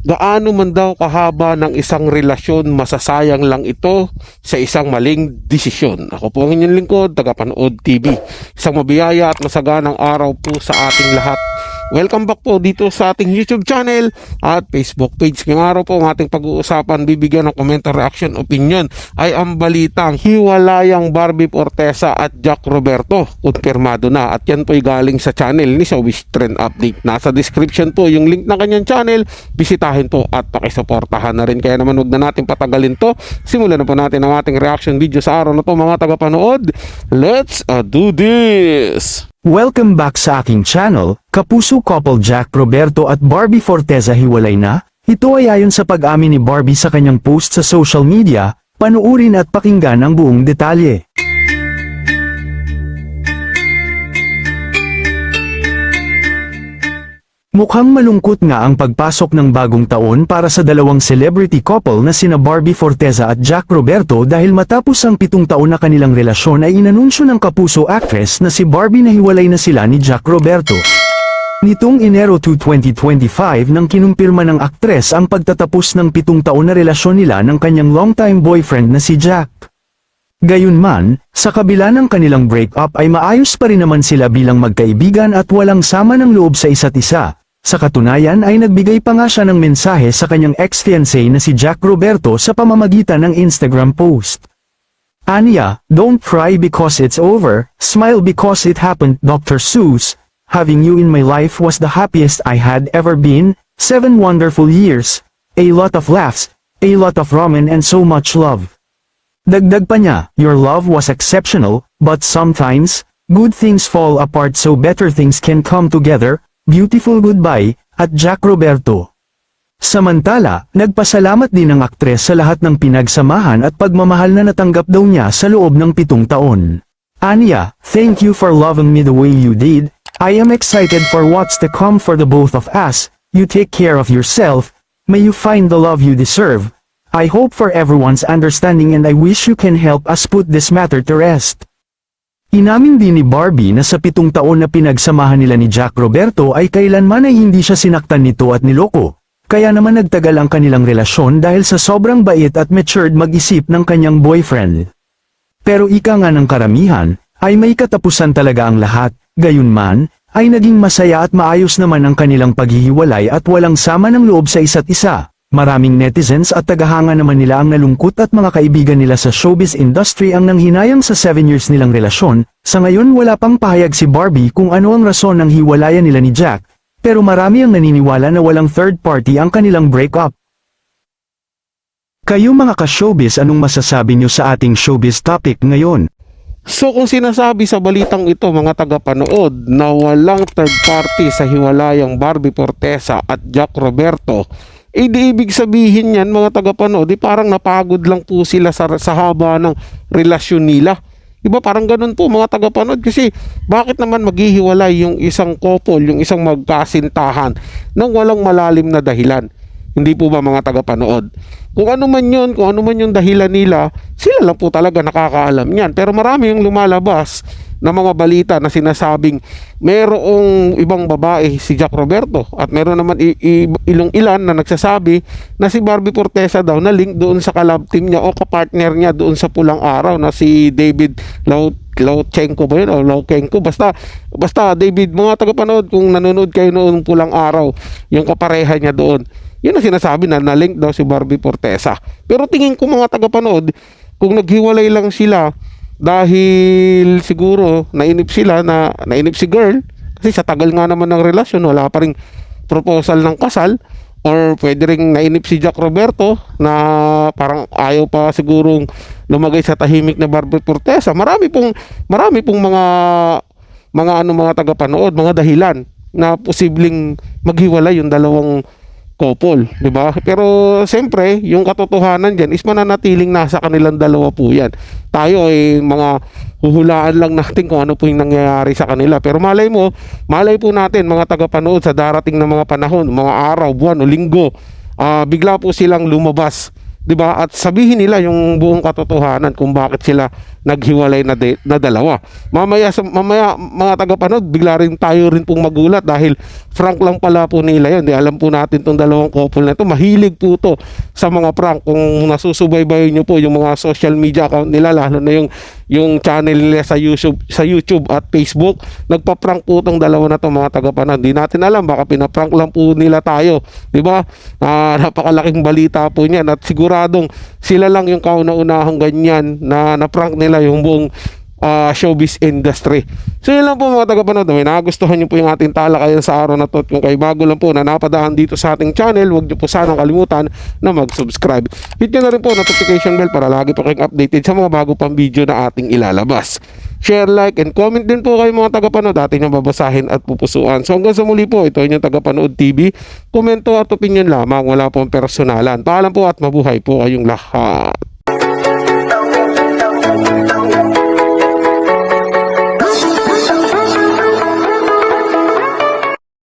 Gaano man daw kahaba ng isang relasyon, masasayang lang ito sa isang maling desisyon. Ako po ang inyong lingkod, Tagapanood TV. Isang mabiyaya at masaganang araw po sa ating lahat. Welcome back po dito sa ating YouTube channel at Facebook page. Ngayong araw po ang ating pag-uusapan, bibigyan ng komentar, reaction, opinion ay ang balitang hiwalayang Barbie Forteza at Jack Roberto. Kumpirmado na at yan po ay galing sa channel ni Showbiz Trend Update. Nasa description po yung link ng kanyang channel. Bisitahin po at pakisuportahan na rin. Kaya naman wag na natin patagalin to. Simulan na po natin ang ating reaction video sa araw na to, mga tagapanood. Let's do this! Welcome back sa aking channel. Kapuso couple Jack Roberto at Barbie Forteza hiwalay na? Ito ay ayon sa pag-amin ni Barbie sa kanyang post sa social media. Panuurin at pakinggan ang buong detalye. Mukhang malungkot nga ang pagpasok ng bagong taon para sa dalawang celebrity couple na sina Barbie Forteza at Jack Roberto dahil matapos ang 7 taon na kanilang relasyon ay inanunsyo ng kapuso actress na si Barbie na hiwalay na sila ni Jack Roberto. Nitong Enero 2, 2025 nang kinumpirma ng aktres ang pagtatapos ng 7 taon na relasyon nila ng kanyang longtime boyfriend na si Jack. Gayunman, sa kabila ng kanilang breakup ay maayos pa rin naman sila bilang magkaibigan at walang sama ng loob sa isa't isa. Sa katunayan ay nagbigay pa nga siya ng mensahe sa kanyang ex-fiancé na si Jack Roberto sa pamamagitan ng Instagram post. Anya, don't cry because it's over, smile because it happened. Dr. Seuss, having you in my life was the happiest I had ever been, 7 wonderful years, a lot of laughs, a lot of ramen and so much love. Dagdag pa niya, your love was exceptional, but sometimes, good things fall apart so better things can come together. Beautiful goodbye, at Jack Roberto. Samantala, nagpasalamat din ang aktres sa lahat ng pinagsamahan at pagmamahal na natanggap daw niya sa loob ng 7 taon. Anya, thank you for loving me the way you did. I am excited for what's to come for the both of us. You take care of yourself. May you find the love you deserve. I hope for everyone's understanding and I wish you can help us put this matter to rest. Inamin din ni Barbie na sa 7 taon na pinagsamahan nila ni Jack Roberto ay kailanman ay hindi siya sinaktan nito at niloko. Kaya naman nagtagal ang kanilang relasyon dahil sa sobrang bait at matured mag-isip ng kanyang boyfriend. Pero ika nga ng karamihan, ay may katapusan talaga ang lahat. Gayunman, ay naging masaya at maayos naman ang kanilang paghihiwalay at walang sama ng loob sa isa't isa. Maraming netizens at tagahanga naman nila ang nalungkot at mga kaibigan nila sa showbiz industry ang nanghinayang sa 7 years nilang relasyon. Sa ngayon wala pang pahayag si Barbie kung ano ang rason ng hiwalayan nila ni Jack, pero marami ang naniniwala na walang third party ang kanilang breakup. Kayo mga ka-showbiz, anong masasabi nyo sa ating showbiz topic ngayon? So kung sinasabi sa balitang ito, mga tagapanood, na walang third party sa hiwalayang Barbie Forteza at Jack Roberto, di ibig sabihin yan, mga tagapanood, parang napagod lang po sila sa haba ng relasyon nila. Diba parang ganun po, mga tagapanood, kasi bakit naman maghihiwalay yung isang couple, yung isang magkasintahan nang walang malalim na dahilan? Hindi po ba, mga tagapanood? Kung ano man yun, kung ano man yung dahilan nila, sila lang po talaga nakakaalam yan. Pero marami yung lumalabas na mga balita na sinasabing merong ibang babae si Jack Roberto at meron naman ilan na nagsasabi na si Barbie Forteza daw na link doon sa kalab team niya o kapartner niya doon sa Pulang Araw na si David Lauchenko ba yun o Lauchenko, basta David, mga tagapanood, kung nanonood kayo noong Pulang Araw, yung kapareha niya doon, yun ang sinasabi na na-link daw si Barbie Forteza. Pero tingin ko, mga tagapanood, kung naghiwalay lang sila dahil siguro nainip si girl kasi sa tagal nga naman ng relasyon, wala pa ring proposal ng kasal, or pwede ring nainip si Jack Roberto na parang ayaw pa sigurong lumagay sa tahimik na Barbie Forteza. Marami pong mga tagapanood, mga dahilan na posibleng maghiwalay yung dalawang couple, di ba? Pero siyempre, yung katotohanan diyan is mananatiling nasa kanilang dalawa po yan. Tayo ay mga huhulaan lang natin kung ano po yung nangyayari sa kanila. Pero malay po natin, mga tagapanood, sa darating na mga panahon, mga araw, buwan o linggo, bigla po silang lumabas, di ba? At sabihin nila yung buong katotohanan kung bakit sila naghiwalay na dalawa. Mamaya mga tagapanood, bigla rin tayo rin pong magulat dahil prank lang pala po nila yun. Di alam po natin tong dalawang couple na to, mahilig po to sa mga prank. Kung nasusubaybayan nyo po yung mga social media account nila, lalo na yung channel nila sa YouTube at Facebook, nagpa-prank po tong dalawa na to mga tagapanood. Di natin alam, baka pinaprank lang po nila tayo, di ba? Napakalaking balita po niyan at siguradong sila lang yung kauna-unahang ganyan na prank nila yung buong showbiz industry. So yun lang po mga tagapanood. May nagustuhan nyo po yung ating talakayan sa araw na to. At kung kayo bago lang po na napadaan dito sa ating channel, huwag nyo po sanang kalimutan na mag-subscribe. Hit nyo na rin po notification bell para lagi po kayong updated sa mga bago pang video na ating ilalabas. Share, like, and comment din po kayo mga tagapanood. Atin yung babasahin at pupusuan. So hanggang sa muli po, ito yung Tagapanood TV. Komento at opinion lamang, wala pong personalan. Paalam po at mabuhay po kayong lahat.